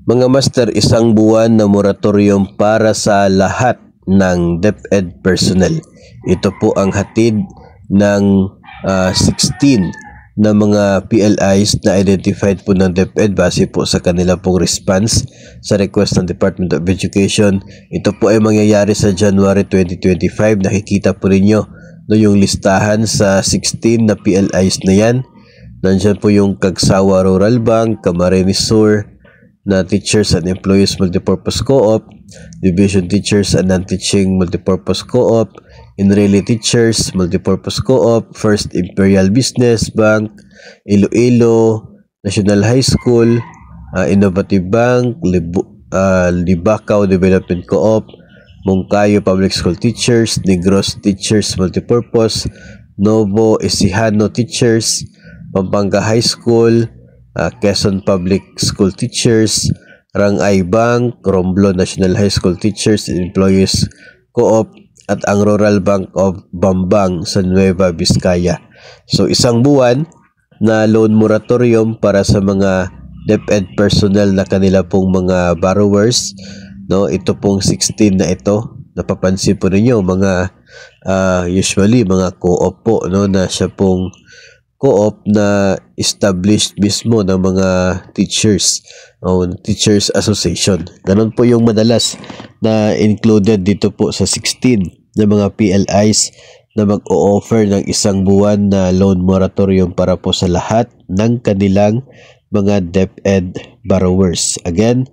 Mga master, isang buwan na moratorium para sa lahat ng DepEd personnel. Ito po ang hatid ng 16 na mga PLIs na identified po ng DepEd base po sa kanila pong response sa request ng Department of Education. Ito po ay mangyayari sa January 2025. Nakikita po ninyo yung listahan sa 16 na PLIs na yan. Nandiyan po yung Cagsawa Rural Bank, Camarines Sur na Teachers and Employees Multipurpose Co-op, Division Teachers and Non-Teaching Multipurpose Co-op, Inreli Teachers Multipurpose Co-op, First Imperial Business Bank, Iloilo National High School, Innovative Bank, Libacao Development Co-op, Moncayo Public School Teachers, Negros Teachers Multipurpose, Novo Ecijano Teachers, Pampanga High School, Quezon Public School Teachers, Rangay Bank, Romblon National High School Teachers and Employees Co-op, at ang Rural Bank of Bambang sa Nueva Vizcaya. So isang buwan na loan moratorium para sa mga DepEd personnel na kanila pong mga borrowers, no? Ito pong 16 na ito, napapansin po ninyo mga usually mga co-op po, no, na siya pong co-op na established mismo ng mga teachers o teachers association. Ganon po yung madalas na included dito po sa 16 na mga PLIs na mag-o-offer ng isang buwan na loan moratorium para po sa lahat ng kanilang mga DepEd borrowers. Again,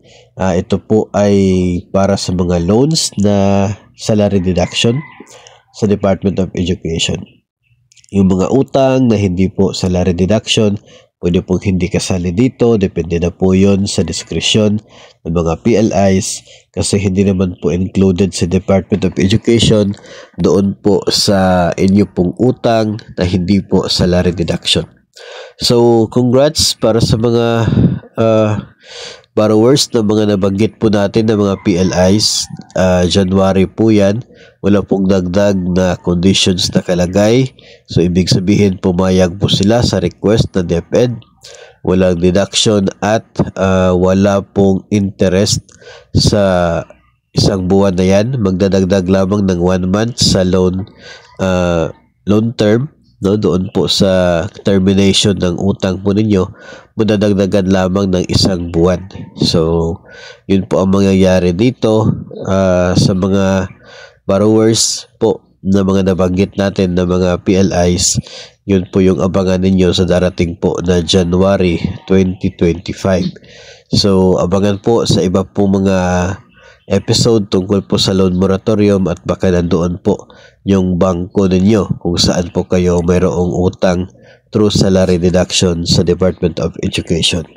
ito po ay para sa mga loans na salary deduction sa Department of Education. Yung mga utang na hindi po salary deduction, pwede pong hindi kasali dito. Depende na po yun sa diskresyon ng mga PLIs kasi hindi naman po included sa Department of Education doon po sa inyo pong utang na hindi po salary deduction. So, congrats para sa mga borrowers na mga nabanggit po natin ng mga PLIs. January po yan. Wala pong dagdag na conditions na kalagay. So, ibig sabihin pumayag po sila sa request na DepEd. Walang deduction at wala pong interest sa isang buwan na yan. Magdadagdag lamang ng 1 month sa loan term. No, doon po sa termination ng utang po ninyo, madadagdagan lamang ng 1 buwan. So, yun po ang mangyayari dito sa mga borrowers po na mga nabanggit natin na mga PLIs. Yun po yung abangan ninyo sa darating po na January 2025. So, abangan po sa iba po mga episode tungkol po sa loan moratorium at baka nandoon po yung bangko ninyo kung saan po kayo mayroong utang through salary deduction sa Department of Education.